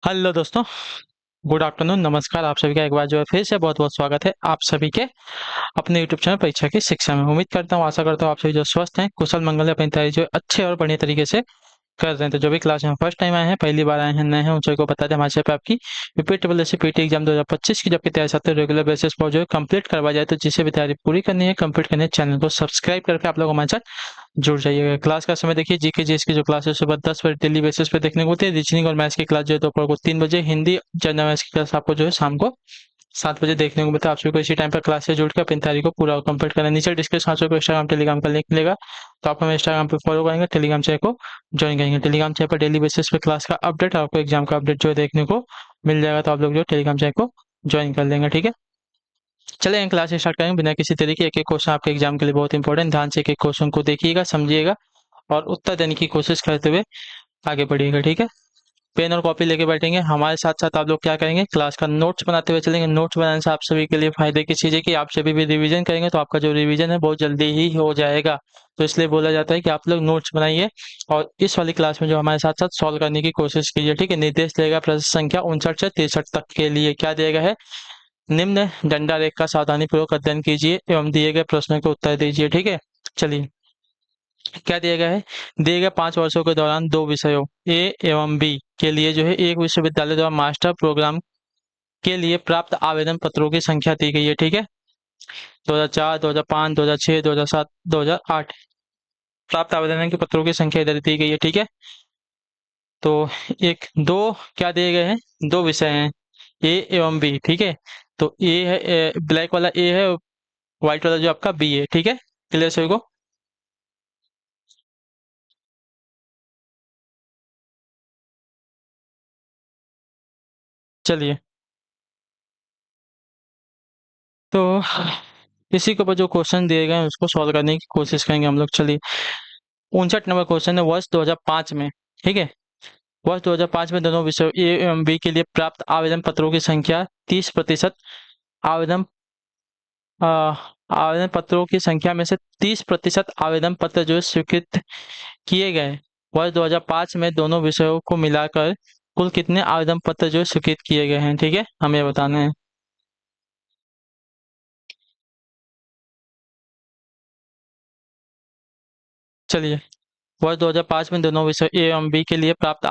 Hello दोस्तों। Good afternoon, नमस्कार। आप सभी का एक बार जो है फिर से बहुत बहुत स्वागत है आप सभी के अपने यूट्यूब चैनल परीक्षा की शिक्षा में। उम्मीद करता हूँ, आशा करता हूँ आप सभी जो स्वस्थ हैं, कुशल मंगल है, अपनी तैयारी जो है अच्छे और बढ़िया तरीके से कर रहे हैं। तो जो भी क्लास में फर्स्ट टाइम आए हैं, पहली बार आए हैं, नए हैं, उन सभी को बता दें हमारे चैनल पे आपकी रिपीटेबल ऐसी पीटी एग्जाम 2025 की जब की तैयारी साथ रेगुलर बेसिस पर जो है कंप्लीट करवा जाए। तो जिसे भी तैयारी पूरी करनी है, कंप्लीट करनी है, चैनल को सब्सक्राइब करके आप लोग हमारे साथ जुड़ जाइएगा। क्लास का समय देखिए, जीके जीएस की जो क्लास है सुबह 10 बजे डेली बेसिस पे देखने को होती है। रीजनिंग और मैथ्स की क्लास जो है दोपहर को 3 बजे, हिंदी जनरल मैथ्स की क्लास आपको जो है शाम को 7 बजे देखने को मिलता है। आप सभी को इसी टाइम पर क्लास से जुड़ कर अपनी तैयारी को पूरा कंप्लीट करना है। नीचे डिस्क्रिप्शन आप सभी को इंस्टाग्राम टेलीग्राम का लिंक मिलेगा, तो आप हमें इंस्टाग्राम पे फॉलो करेंगे, टेलीग्राम चैनल को ज्वाइन करेंगे। टेलीग्राम चैनल पर डेली बेसिस पे क्लास का अपडेट, आपको एग्जाम का अपडेट जो है देखने को मिल जाएगा। तो आप लोग जो टेलीग्राम चैनल को ज्वाइन कर लेंगे, ठीक है। चलें क्लास स्टार्ट करेंगे बिना किसी तरीके। एक एक क्वेश्चन आपके एग्जाम के लिए बहुत इंपॉर्टेंट, ध्यान से एक एक क्वेश्चन को देखिएगा, समझिएगा और उत्तर देने की कोशिश करते हुए आगे बढ़िएगा, ठीक है। पेन और कॉपी लेके बैठेंगे। हमारे साथ साथ आप लोग क्या करेंगे, क्लास का नोट्स बनाते हुए चलेंगे। नोट्स बनाने से आप सभी के लिए फायदे की चीज़ है कि आप सभी भी रिवीजन करेंगे तो आपका जो रिवीजन है बहुत जल्दी ही हो जाएगा। तो इसलिए बोला जाता है कि आप लोग नोट्स बनाइए और इस वाली क्लास में जो हमारे साथ साथ सॉल्व करने की कोशिश कीजिए, ठीक है। निर्देश देगा प्रश्न संख्या 59 से 63 तक के लिए। क्या दिया गया है, निम्न डंडा रेखा का सावधानी पूर्वक अध्ययन कीजिए एवं दिए गए प्रश्नों के उत्तर दीजिए, ठीक है। चलिए, क्या दिया गया है, दिए गए 5 वर्षों के दौरान दो विषयों ए एवं बी के लिए जो है एक विश्वविद्यालय द्वारा मास्टर प्रोग्राम के लिए प्राप्त आवेदन पत्रों की संख्या दी गई है, ठीक है। 2004, 2005, 2006, 2007, 2008 प्राप्त आवेदन के पत्रों की संख्या इधर दी गई है, ठीक है। तो एक दो क्या दिए गए हैं, दो विषय हैं ए एवं बी, ठीक है। तो ए है, ब्लैक वाला ए है, व्हाइट वाला जो आपका बी है, ठीक है। क्लियर सभी को। चलिए, तो इसी के ऊपर जो क्वेश्चन दिए गए हैं उसको सॉल्व करने की कोशिश करेंगे हम लोग। चलिए, 59 नंबर क्वेश्चन है, वर्ष 2005 में, ठीक है। वर्ष 2005 में दोनों विषयों ए एवं बी के लिए प्राप्त आवेदन पत्रों की संख्या 30%। आवेदन अ, आवेदन पत्रों की संख्या में से 30% आवेदन पत्र जो है स्वीकृत किए गए। वर्ष 2005 में दोनों विषयों को मिलाकर कुल कितने आवेदन पत्र जो है स्वीकृत किए गए हैं, ठीक है, हमें बताना है। चलिए, वर्ष 2005 में दोनों विषय ए एवं बी के लिए प्राप्त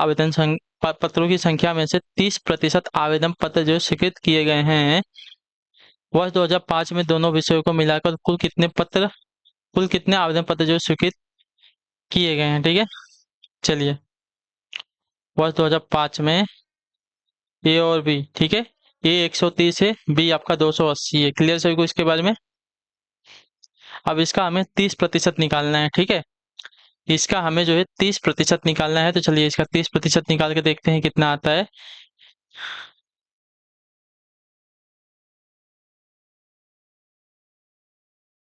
पत्रों की संख्या में से 30% आवेदन पत्र जो स्वीकृत किए गए हैं। वर्ष 2005 में दोनों विषयों को मिलाकर कुल कितने आवेदन पत्र जो स्वीकृत किए गए हैं, ठीक है। चलिए, वर्ष 2005 में ए और बी, ठीक है। ए 130 है, बी आपका 280 है। क्लियर सभी को इसके बारे में। अब इसका हमें 30% निकालना है, ठीक है। इसका हमें जो है 30% निकालना है। तो चलिए, इसका 30% निकाल के देखते हैं कितना आता है।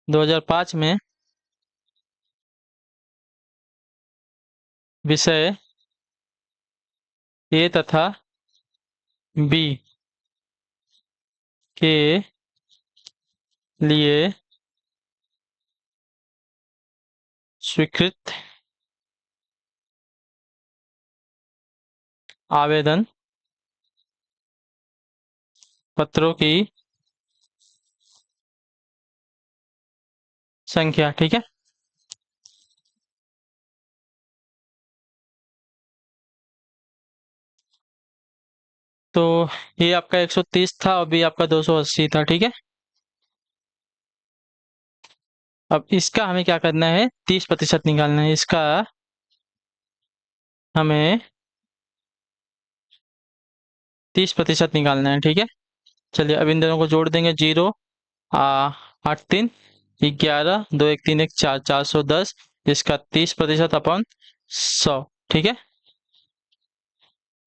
2005 में विषय ए तथा बी के लिए स्वीकृत आवेदन पत्रों की संख्या, ठीक है। तो ये आपका 130 था और बी आपका 280 था, ठीक है। अब इसका हमें क्या करना है, 30% निकालना है। इसका हमें 30% निकालना है, ठीक है। चलिए, अब इन दोनों को जोड़ देंगे। जीरो आ 8 3 11, 2 1 3 1 4, 410। इसका 30% अपन 100, ठीक है।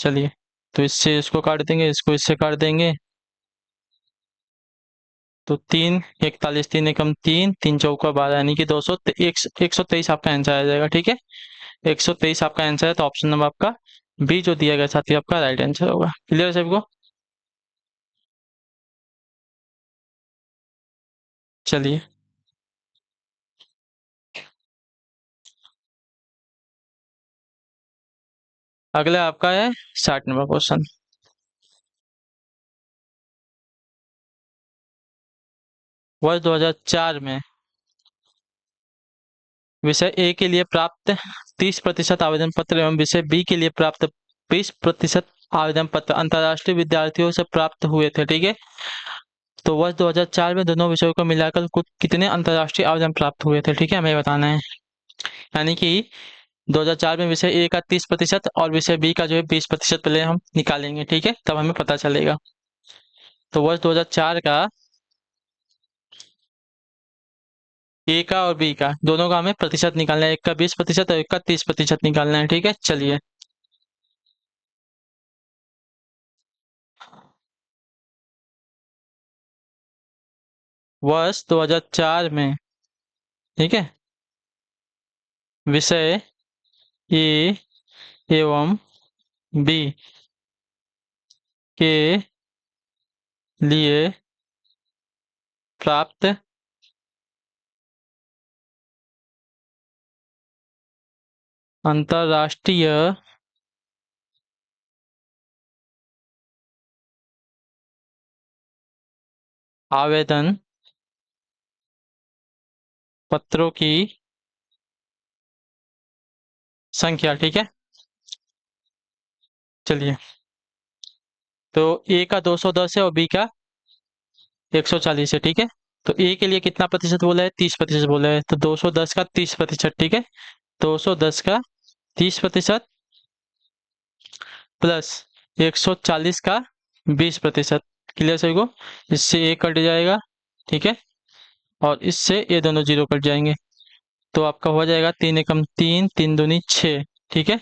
चलिए, तो इससे इसको काट देंगे, इसको इससे काट देंगे। तो 3 41, 3 एकम 3, 3 चौका 12 यानी कि 200, 123 आपका आंसर आ जाएगा, ठीक है। 123 आपका आंसर है। तो ऑप्शन नंबर आपका बी जो दिया गया साथी आपका राइट आंसर होगा। क्लियर है सबको। चलिए, अगला आपका है 60 नंबर क्वेश्चन। वर्ष 2004 में विषय ए के लिए प्राप्त 30% आवेदन पत्र एवं विषय बी के लिए प्राप्त 20% आवेदन पत्र अंतर्राष्ट्रीय विद्यार्थियों से प्राप्त हुए थे। ठीक है, तो वर्ष 2004 में दोनों विषयों को मिलाकर कुल कितने अंतर्राष्ट्रीय आवेदन प्राप्त हुए थे, ठीक है, हमें बताना है। यानी कि 2004 में विषय ए का 30% और विषय बी का जो है 20% पहले हम निकालेंगे, ठीक है, तब हमें पता चलेगा। तो वर्ष 2004 का ए का और बी का दोनों का हमें प्रतिशत निकालना है, एक का 20% और एक का 30% निकालना है। ठीक है, चलिए। वर्ष 2004 में, ठीक है, विषय ए एवं बी के लिए प्राप्त अंतर्राष्ट्रीय आवेदन पत्रों की संख्या, ठीक है, चलिए। तो ए का 210 है और बी का 140 है, ठीक है। तो ए के लिए कितना प्रतिशत बोला है, 30% बोला है, तो 210 का 30%, ठीक है, 210 का 30% प्लस 140 का 20%। क्लियर सभी को? इससे ए कट जाएगा, ठीक है, और इससे ये दोनों जीरो कट जाएंगे, तो आपका हो जाएगा 3 एकम 3, 3 दूनी 6, ठीक है,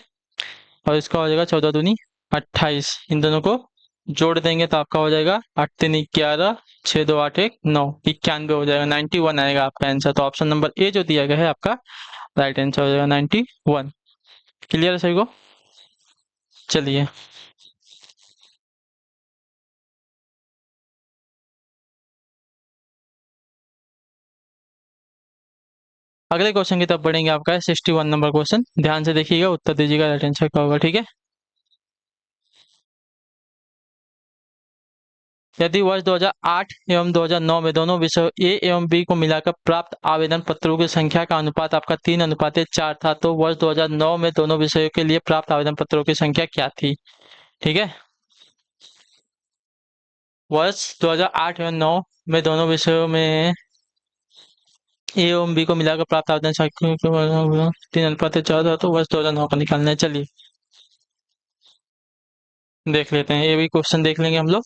और इसका हो जाएगा 14 दूनी 28। इन दोनों को जोड़ देंगे तो आपका हो जाएगा 8 3 11, 6 2 8 1 9, 91 हो जाएगा, 91 आएगा आपका आंसर। तो ऑप्शन नंबर ए जो दिया गया है आपका राइट आंसर हो जाएगा 91। क्लियर है सभी को? चलिए, अगले क्वेश्चन की तरफ बढ़ेंगे। आपका है 61 नंबर क्वेश्चन, ध्यान से देखिएगा, उत्तर दीजिएगा, राइट आंसर क्या होगा, ठीक है। यदि वर्ष 2008 एवं 2009 में दोनों विषयों ए एवं बी को मिलाकर प्राप्त आवेदन पत्रों की संख्या का अनुपात आपका 3:4 था, तो वर्ष 2009 में दोनों विषयों के लिए प्राप्त आवेदन पत्रों की संख्या क्या थी, ठीक है। वर्ष 2008 एवं 9 में दोनों विषयों में ए एवं बी को मिलाकर प्राप्त आवेदन संख्या 3:4 था, तो वर्ष 2009 का निकालना है। चलिए देख लेते हैं, ये भी क्वेश्चन देख लेंगे हम लोग।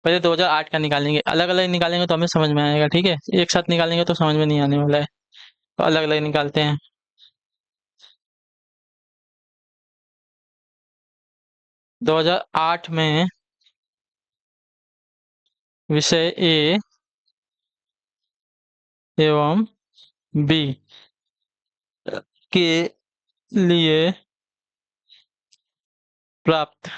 पहले 2008 का निकालेंगे, अलग अलग निकालेंगे तो हमें समझ में आएगा, ठीक है, एक साथ निकालेंगे तो समझ में नहीं आने वाला है, तो अलग अलग निकालते हैं। 2008 में विषय ए एवं बी के लिए प्राप्त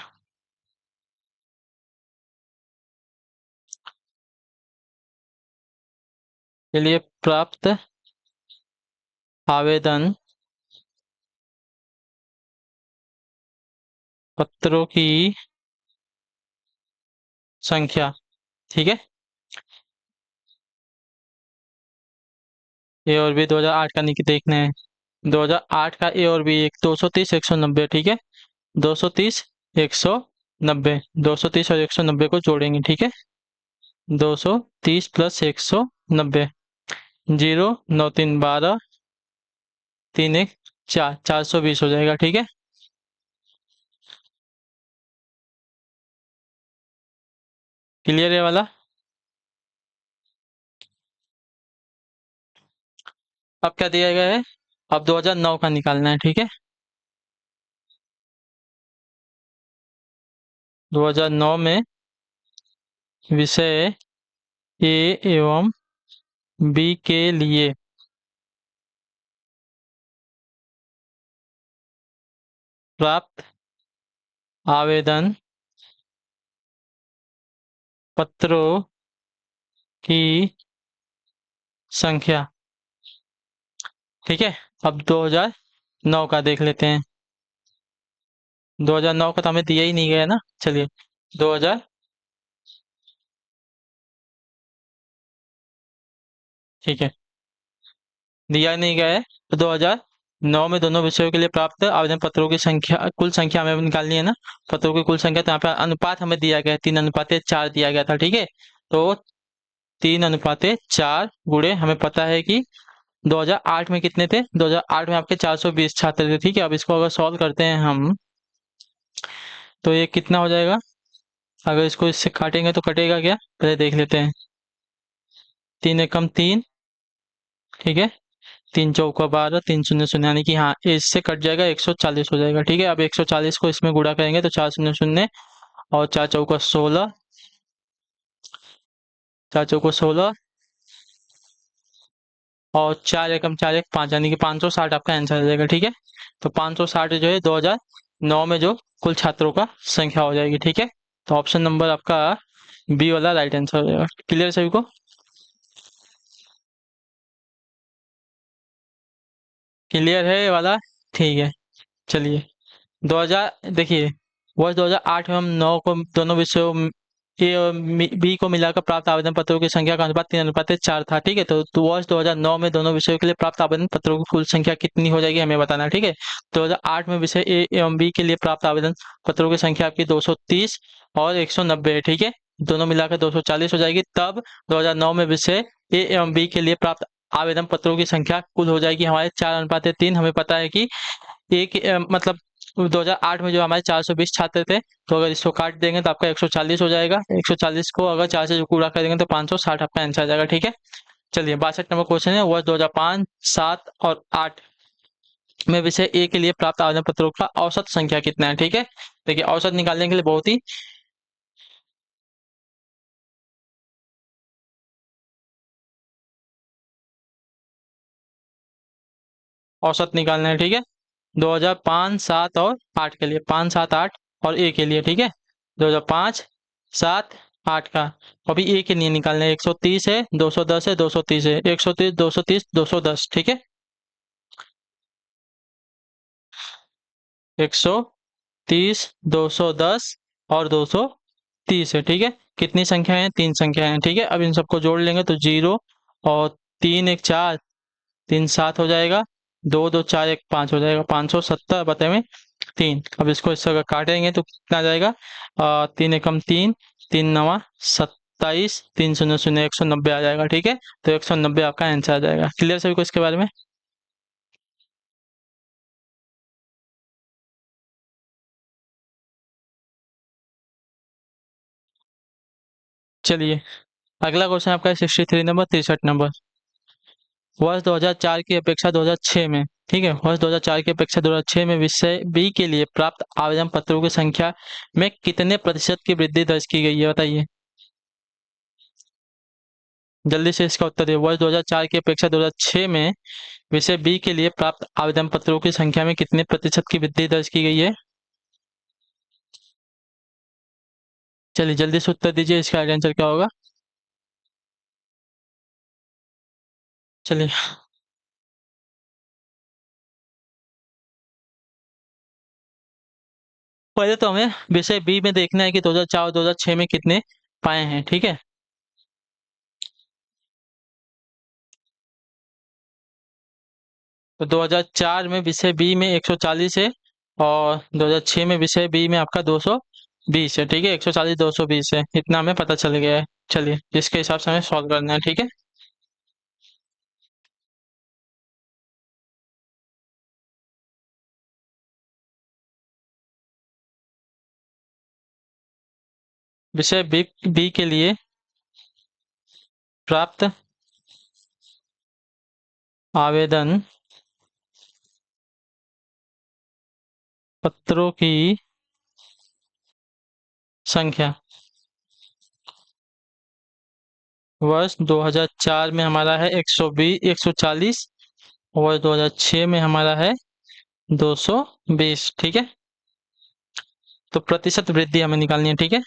आवेदन पत्रों की संख्या, ठीक है, ए और बी 2008 का देखना है। 2008 का ए और बी एक 230 190, ठीक है, 230 190, 230 और 190 को जोड़ेंगे, ठीक है, 230 प्लस 190, 0 9 3 12, 3 1 4, 420 हो जाएगा, ठीक है। क्लियर है वाला? अब क्या दिया गया है, अब 2009 का निकालना है, ठीक है। 2009 में विषय ए एवं बी के लिए प्राप्त आवेदन पत्रों की संख्या, ठीक है। अब 2009 9 का देख लेते हैं। 2009 का तो हमें दिया ही नहीं गया ना, चलिए 2000, ठीक है, दिया नहीं गया है। तो 2009 में दोनों विषयों के लिए प्राप्त आवेदन पत्रों की संख्या, कुल संख्या हमें निकालनी है ना, पत्रों की कुल संख्या। तो यहाँ पे अनुपात हमें दिया गया है, 3:4 दिया गया था, ठीक है। तो 3:4 गुणे, हमें पता है कि 2008 में कितने थे, 2008 में आपके 420 छात्र थे, ठीक है। अब इसको अगर सॉल्व करते हैं हम, तो ये कितना हो जाएगा, अगर इसको इससे काटेंगे तो कटेगा क्या, पहले देख लेते हैं। 3 एकम 3, ठीक है, 3 चौका 12, 3 शून्य शून्य, यानी कि हाँ इससे कट जाएगा, 140 हो जाएगा, ठीक है। अब 140 को इसमें गुणा करेंगे तो 4 शून्य शून्य, और 4 चौका 16, 4 चौका 16, और 4 एकम 4 एक 5, यानी कि 560 आपका आंसर आ जाएगा, ठीक है। तो 560 जो है 2009 में जो कुल छात्रों का संख्या हो जाएगी, ठीक है। तो ऑप्शन नंबर आपका बी वाला राइट आंसर हो जाएगा। क्लियर सभी को? क्लियर है ये वाला? ठीक है, चलिए। 2000 देखिए, वर्ष 2008 में हम 9 को दोनों विषयों ए और बी को मिलाकर प्राप्त आवेदन पत्रों की संख्या का अनुपात 3:4 था, ठीक है। तो वर्ष 2009 में दोनों विषयों के लिए प्राप्त आवेदन पत्रों की कुल संख्या कितनी हो जाएगी, हमें बताना है, ठीक है। 2008 में विषय ए एवं बी के लिए प्राप्त आवेदन पत्रों की संख्या आपकी 230 और 190 है, ठीक है। दोनों मिलाकर 240 हो जाएगी। तब 2009 में विषय ए एवं बी के लिए प्राप्त आवेदन पत्रों की संख्या कुल हो जाएगी हमारे 4:3। हमें पता है कि एक मतलब 2008 में जो हमारे 420 छात्र थे, तो अगर इसको काट देंगे तो आपका 140 हो जाएगा। 140 को अगर 4 से जो पूरा करेंगे तो 560 आपका आंसर आ जाएगा, ठीक है। चलिए 62 नंबर क्वेश्चन है, वर्ष 2005, 7 और 8 में विषय ए के लिए प्राप्त आवेदन पत्रों का औसत संख्या कितना है, ठीक है। देखिए औसत निकालने के लिए बहुत ही औसत निकालना है, ठीक है। 2005, 7 और 8 के लिए, 5, 7, 8 और ए के लिए, ठीक है। 2005, 7, 8 का अभी ए के लिए निकालना है। 130 है, 210 है, 230 है, 130, 230, 210, ठीक है। 130, 210 और 230 है, ठीक है। कितनी संख्या है, 3 संख्या है, ठीक है। अब इन सबको जोड़ लेंगे तो 0 और 3 1 4, 3 7 हो जाएगा, 2 2 4 1 5 हो जाएगा, 570 बते में 3। अब इसको इससे अगर काटेंगे तो कितना आ जाएगा, 3 एकम 3, 3 9 27, 3 शून्य शून्य, 190 आ जाएगा, ठीक है। तो 190 आपका आंसर आ जाएगा। क्लियर सभी को इसके बारे में? चलिए अगला क्वेश्चन आपका है 63 नंबर, 63 नंबर। वर्ष 2004 की अपेक्षा 2006 में, ठीक है, वर्ष 2004 की अपेक्षा 2006 में विषय बी के लिए प्राप्त आवेदन पत्रों की संख्या में कितने प्रतिशत की वृद्धि दर्ज की गई है, बताइए जल्दी से इसका उत्तर दिए। वर्ष 2004 की अपेक्षा 2006 में विषय बी के लिए प्राप्त आवेदन पत्रों की संख्या में कितने प्रतिशत की वृद्धि दर्ज की गई है? चलिए जल्दी से उत्तर दीजिए, इसका राइट आंसर क्या होगा? चलिए पहले तो हमें विषय बी में देखना है कि 2004 और 2006 में कितने पाए हैं, ठीक है। तो 2004 में विषय बी में 140 है, और 2006 में विषय बी में आपका 220 है, ठीक है। 140 220 है, इतना हमें पता चल गया है। चलिए इसके हिसाब से हमें सॉल्व करना है, ठीक है। विषय बी बी के लिए प्राप्त आवेदन पत्रों की संख्या वर्ष 2004 में हमारा है 120 140, और 2006 में हमारा है 220, ठीक है। तो प्रतिशत वृद्धि हमें निकालनी है, ठीक है।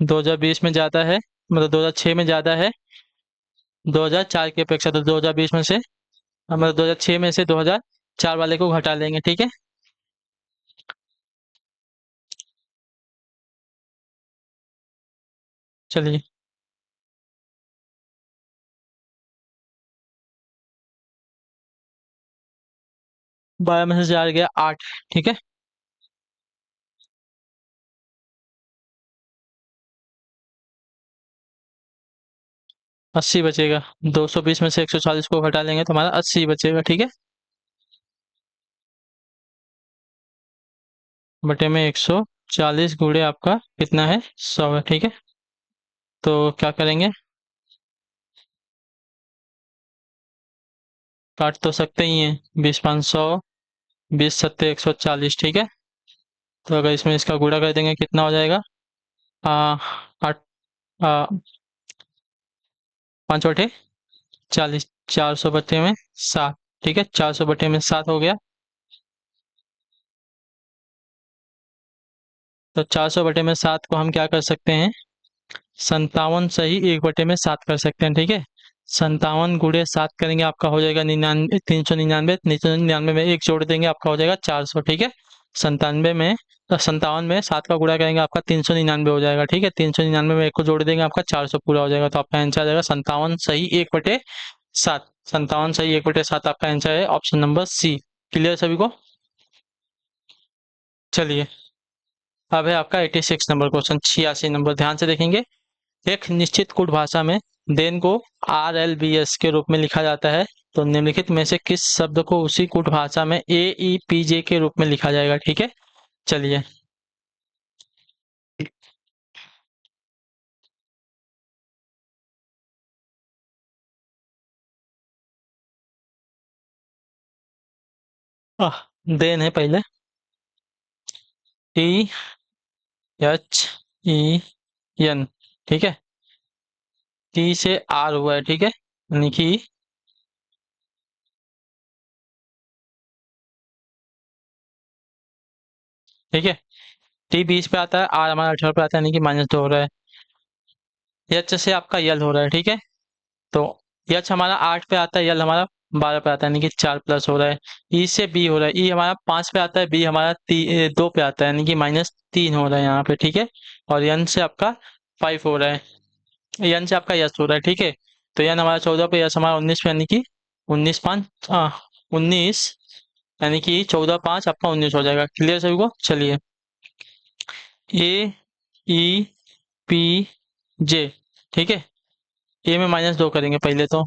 2020 में ज़्यादा है, मतलब 2006 में ज़्यादा है 2004 की अपेक्षा, तो 2020 में से मतलब 2006 में से 2004 वाले को घटा लेंगे, ठीक है। चलिए, 12 में से 4 गया 8, ठीक है। 80 बचेगा। 220 में से 140 को घटा लेंगे तो हमारा 80 बचेगा, ठीक है। बटे में 140 गुणे आपका कितना है, 100 है, ठीक है। तो क्या करेंगे, काट तो सकते ही हैं, 20 500, 20 7 140, ठीक है। तो अगर इसमें इसका गुणा कर देंगे कितना हो जाएगा, आ, आठ, 5 बटे 40, 400 बटे में 7, ठीक है। 400 बटे में 7 हो गया। तो 400 बटे में 7 को हम क्या कर सकते हैं, 57 सही 1/7 कर सकते हैं, ठीक है। 57 × 7 करेंगे, आपका हो जाएगा 99, 399, 399 में एक जोड़ देंगे, आपका हो जाएगा 400, ठीक है। 97 में 57 में 7 का गुणा करेंगे, आपका 399 हो जाएगा, ठीक है। 399 में एक को जोड़ देंगे, आपका 400 पूरा हो जाएगा। तो आपका आंसर आ जाएगा 57 सही 1/7। 57 सही 1/7 आपका आंसर है, ऑप्शन नंबर सी। क्लियर सभी को। चलिए, अब है आपका 86 नंबर क्वेश्चन, 86 नंबर, ध्यान से देखेंगे। एक निश्चित कूट भाषा में देन को RLBS के रूप में लिखा जाता है, तो निम्नलिखित में से किस शब्द को उसी कूट भाषा में AEPJ के रूप में लिखा जाएगा, ठीक है। चलिए, आह, देन है पहले, THEN, ठीक है। टी से आर हुआ है, ठीक है, यानी कि, ठीक है। टी 20 पे आता है, आर हमारा 18 पे आता है, यानी कि -2 हो रहा है। एच से आपका यल हो रहा है, ठीक है। तो एच हमारा 8 पे आता है, यल हमारा 12 पे आता है, यानी कि 4 प्लस हो रहा है। ई से बी हो रहा है, ई हमारा 5 पे आता है, बी हमारा 2 पे आता है, यानी कि -3 हो रहा है यहाँ पे, ठीक है। और यन से आपका 5 हो रहा है, यन से आपका यस हो रहा है, ठीक है। तो यन हमारा 14 पे, यस हमारा 19 पे, यानी कि 19 यानी कि 14 5 आपका 19 हो जाएगा। क्लियर सभी को। चलिए, AEPJ, ठीक है। ए में -2 करेंगे पहले तो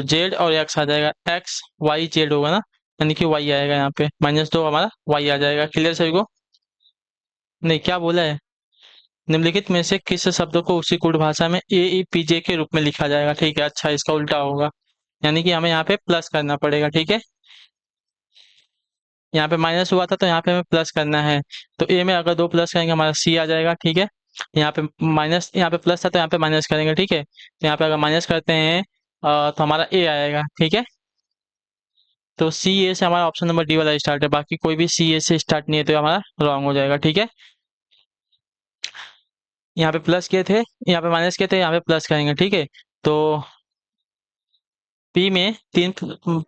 जेड और एक्स आ जाएगा, एक्स वाई जेड होगा ना, यानी कि वाई आएगा यहाँ पे, -2 हमारा वाई आ जाएगा। क्लियर सभी को। नहीं, क्या बोला है, निम्नलिखित में से किस शब्द को उसी कूट भाषा में AEPJ के रूप में लिखा जाएगा, ठीक है। अच्छा, इसका उल्टा होगा, यानी कि हमें यहाँ पे प्लस करना पड़ेगा, ठीक है। यहाँ पे माइनस हुआ था तो यहाँ पे हमें प्लस करना है। तो ए में अगर 2 प्लस करेंगे हमारा सी आ जाएगा, ठीक है। यहाँ पे माइनस, यहाँ पे प्लस था तो यहाँ पे माइनस करेंगे, ठीक है। तो यहाँ पे अगर माइनस करते हैं तो हमारा ए आएगा, ठीक है। तो सी ए से हमारा ऑप्शन नंबर डी वाला स्टार्ट है, बाकी कोई भी सी ए से स्टार्ट नहीं है तो हमारा रॉन्ग हो जाएगा, ठीक है। यहाँ पे प्लस किए थे, यहाँ पे माइनस किए थे, यहाँ पे प्लस करेंगे, ठीक है। तो पी में 3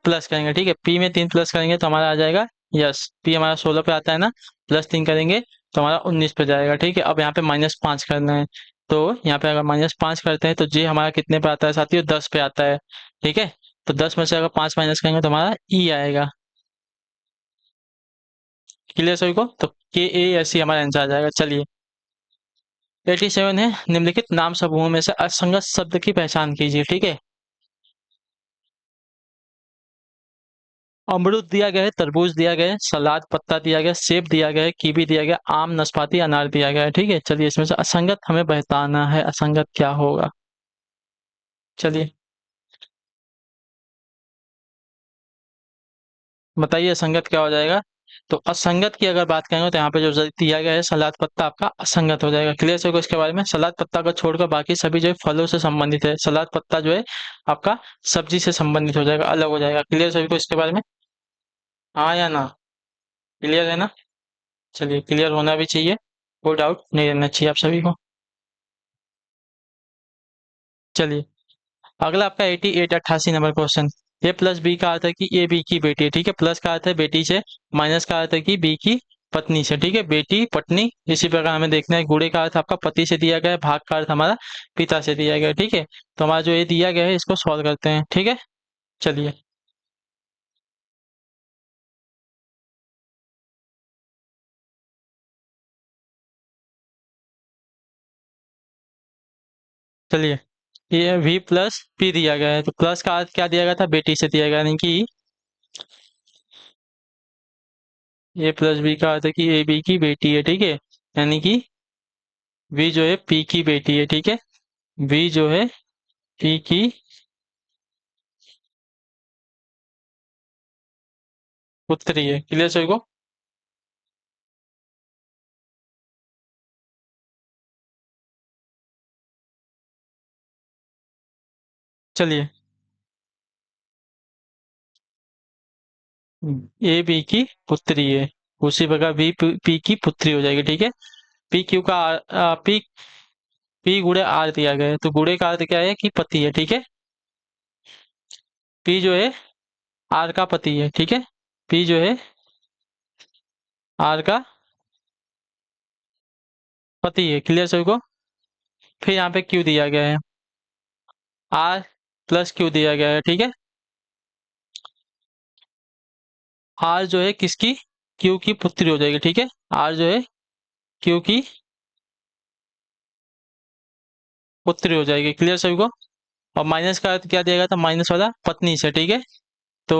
प्लस करेंगे, ठीक है। पी में 3 प्लस करेंगे तो हमारा आ जाएगा यस, पी हमारा 16 पे आता है ना, +3 करेंगे तो हमारा 19 पे जाएगा, ठीक है। अब यहाँ पे -5 करना है, तो यहाँ पे अगर -5 करते हैं तो जे हमारा कितने पे आता है साथियों, 10 पे आता है, ठीक है। तो 10 में से अगर 5 माइनस करेंगे तो हमारा ई आएगा। क्लियर सभी को। तो KASE हमारा आंसर आ जाएगा। चलिए, 87 है, निम्नलिखित नाम समूहों में से असंगत शब्द की पहचान कीजिए, ठीक है। अमरूद दिया गया है, तरबूज दिया गया है, सलाद पत्ता दिया गया है, सेब दिया गया है, कीवी दिया गया, आम नाशपाती अनार दिया गया है, ठीक है। चलिए, इसमें से असंगत हमें बताना है, असंगत क्या होगा। चलिए, बताइए असंगत क्या हो जाएगा। तो असंगत की अगर बात करेंगे तो यहाँ पे जो दिया गया है सलाद पत्ता आपका असंगत हो जाएगा। क्लियर से इसके बारे में, सलाद पत्ता को छोड़कर बाकी सभी जो है फलों से संबंधित है, सलाद पत्ता जो है आपका सब्जी से संबंधित हो जाएगा, अलग हो जाएगा। क्लियर सभी को इसके बारे में, हाँ या ना। क्लियर है ना। चलिए, क्लियर होना भी चाहिए, कोई डाउट नहीं रहना चाहिए आप सभी को। चलिए, अगला आपका 88 नंबर क्वेश्चन। ए प्लस बी का अर्थ है कि ए बी की बेटी है, ठीक है। प्लस का अर्थ है बेटी से, माइनस का अर्थ है कि बी की पत्नी से, ठीक है। बेटी पत्नी, इसी प्रकार हमें देखना है। गुणे का अर्थ आपका पति से दिया गया है, भाग का अर्थ हमारा पिता से दिया गया है, ठीक है। तो हमारा जो ये दिया गया है इसको सॉल्व करते हैं, ठीक है। चलिए, चलिए, ये v प्लस p दिया गया है, तो प्लस का अर्थ क्या दिया गया था, बेटी से दिया गया, यानी कि a प्लस बी का अर्थ है कि ए बी की बेटी है, ठीक है। यानी कि v जो है p की बेटी है, ठीक है। v जो है p की पुत्री है। क्लियर सभी को? चलिए, ए बी की पुत्री है, उसी प्रकार v p की पुत्री हो जाएगी, ठीक है। p q का p गुणे r दिया गया है, तो गुणे का अर्थ क्या है कि पति है, ठीक है। p जो है r का पति है, ठीक है। p जो है r का पति है। क्लियर सभी को? फिर यहाँ पे q दिया गया है, r प्लस q दिया गया है, ठीक है। r जो है किसकी, q की पुत्री हो जाएगी, ठीक है। r जो है q की पुत्री हो जाएगी। क्लियर सभी को? और माइनस का अर्थ क्या दिया गया था, माइनस वाला पत्नी से, ठीक है। तो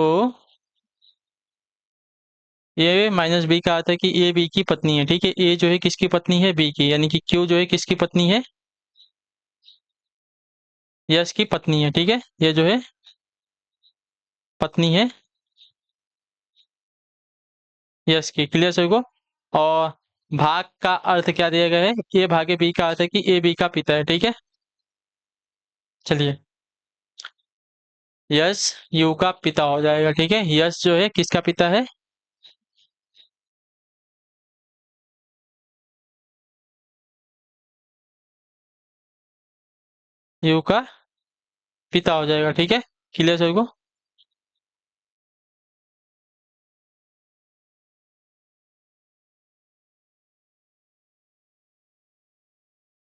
ये माइनस बी का अर्थ है कि ए बी की पत्नी है, ठीक है। ए जो है किसकी पत्नी है, बी की, यानी कि क्यू जो है किसकी पत्नी है, यश की पत्नी है, ठीक है। ये जो है पत्नी है यश की। क्लियर सभी को? और भाग का अर्थ क्या दिया गया है, ए भागे बी का अर्थ है कि ए बी का पिता है, ठीक है। चलिए, यश यू का पिता हो जाएगा, ठीक है। यश जो है किसका पिता है, यू का पिता हो जाएगा, ठीक है। क्लियर सभी को?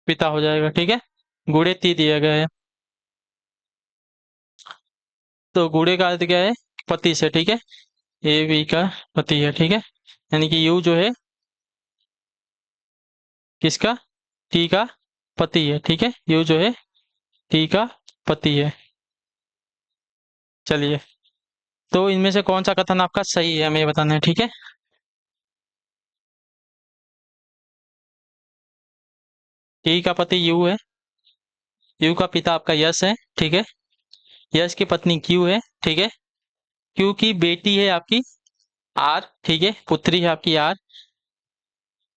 पिता हो जाएगा, ठीक है। गुणे ती दिया गया है, तो गुणे का अर्थ क्या है, पति से, ठीक है। ए बी का पति है, ठीक है। यानी कि यू जो है किसका, टी का पति है, ठीक है। यू जो है टी का पति है। चलिए, तो इनमें से कौन सा कथन आपका सही है हमें ये बताना है, ठीक है। टी का पति यू है, यू का पिता आपका यश है, ठीक है। यश की पत्नी क्यू है, ठीक है। क्यू की बेटी है आपकी आर, ठीक है, पुत्री है आपकी आर।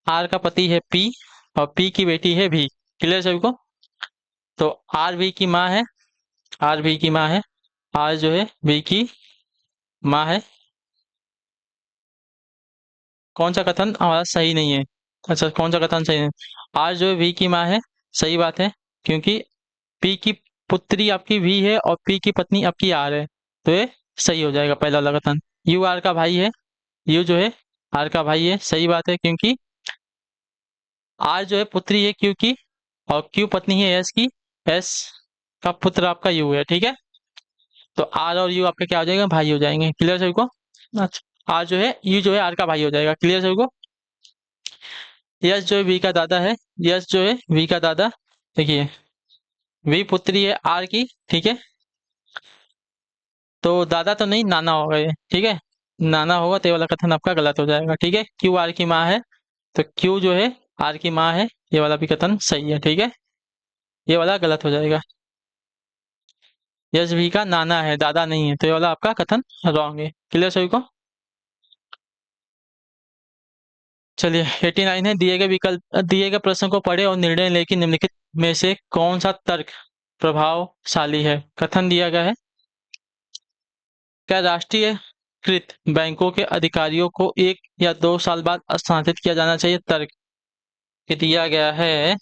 आर का पति है पी, और पी की बेटी है भी। क्लियर सभी को? तो आर भी की माँ है, आर भी की माँ है, आर जो है बी की माँ है। कौन सा कथन हमारा सही नहीं है? अच्छा, कौन सा कथन सही है? आर जो है वी की माँ है, सही बात है, क्योंकि पी की पुत्री आपकी वी है और पी की पत्नी आपकी आर है, तो ये सही हो जाएगा पहला वाला कथन। यू आर का भाई है, यू जो है आर का भाई है, सही बात है, क्योंकि आर जो है पुत्री है क्यू की, और क्यू पत्नी है एस की। एस का पुत्र आपका यू है, ठीक है। तो आर और यू आपके क्या हो जाएगा, भाई हो जाएंगे। क्लियर सभी को? अच्छा, आर जो है यू जो है आर का भाई हो जाएगा। क्लियर सभी को? यश जो है वी का दादा है, यश जो है वी का दादा। देखिए, वी पुत्री है आर की, ठीक है। तो दादा तो नहीं, नाना होगा ये, ठीक है। नाना होगा तो ये वाला कथन आपका गलत हो जाएगा, ठीक है। क्यू आर की माँ है, तो क्यू जो है आर की माँ है, ये वाला भी कथन सही है, ठीक है। ये वाला गलत हो जाएगा। यश वी का नाना है, दादा नहीं है, तो ये वाला आपका कथन रॉन्ग है। क्लियर सभी को? चलिए, 89 है, दिए गए प्रश्न को पढ़े और निर्णय लेके निम्नलिखित में से कौन सा तर्क प्रभावशाली है। कथन दिया गया है, क्या राष्ट्रीयकृत बैंकों के अधिकारियों को 1 या 2 साल बाद स्थानांतरित किया जाना चाहिए। तर्क दिया गया है,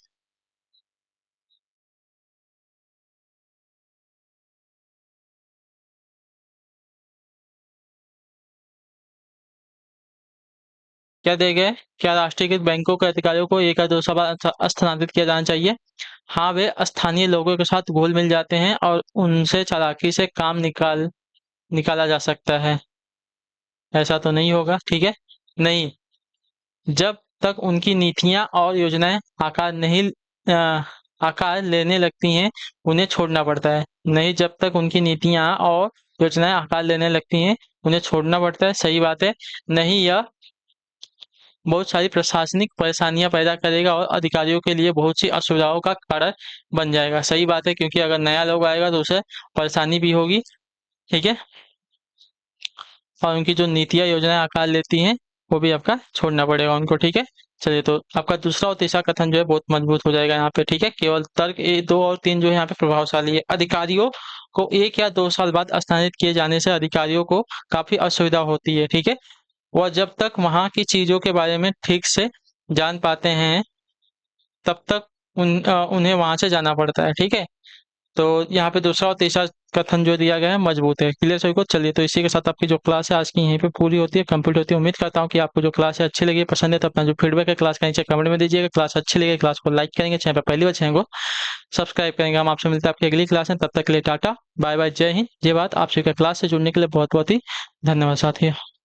क्या दिए गए? क्या राष्ट्रीयकृत बैंकों के अधिकारियों को एक या दो साल बाद स्थानांतरित किया जाना चाहिए? हाँ, वे स्थानीय लोगों के साथ घुल मिल जाते हैं और उनसे चालाकी से काम निकाला जा सकता है। ऐसा तो नहीं होगा, ठीक है? नहीं, जब तक उनकी नीतियां और योजनाएं अ, आकार लेने लगती हैं, उन्हें छोड़ना पड़ता है। नहीं, जब तक उनकी नीतियां और योजनाएं आकार लेने लगती हैं, उन्हें छोड़ना पड़ता है। सही बात है। नहीं, यह बहुत सारी प्रशासनिक परेशानियां पैदा करेगा और अधिकारियों के लिए बहुत सी असुविधाओं का कारण बन जाएगा। सही बात है, क्योंकि अगर नया लोग आएगा तो उसे परेशानी भी होगी, ठीक है? और उनकी जो नीतियाँ योजनाएं आकार लेती हैं, वो भी आपका छोड़ना पड़ेगा उनको, ठीक है? चलिए, तो आपका दूसरा और तीसरा कथन जो है बहुत मजबूत हो जाएगा यहाँ पे, ठीक है? केवल तर्क 2 और 3 जो है यहाँ पे प्रभावशाली है। अधिकारियों को 1 या 2 साल बाद स्थानांतरित किए जाने से अधिकारियों को काफी असुविधा होती है, ठीक है? वह जब तक वहाँ की चीजों के बारे में ठीक से जान पाते हैं, तब तक उन्हें वहां से जाना पड़ता है, ठीक है? तो यहाँ पे दूसरा और तीसरा कथन जो दिया गया है मजबूत है। क्लियर सभी को? चलिए, तो इसी के साथ आपकी जो क्लास है आज की यहीं पे पूरी होती है, कंप्लीट होती है। उम्मीद करता हूँ कि आपको जो क्लास है अच्छी लगी, पसंद है, तो अपना जो फीडबैक है क्लास का नीचे कमेंट में दीजिएगा। क्लास अच्छी लगी, क्लास को लाइक करेंगे, चैनल पर पहली बार चैनल को सब्सक्राइब करेंगे। हम आपसे मिलते हैं आपकी अगली क्लास में, तब तक के लिए टाटा बाय बाय, जय हिंद, जय भारत। आप सभी का क्लास से जुड़ने के लिए बहुत बहुत ही धन्यवाद साथियों।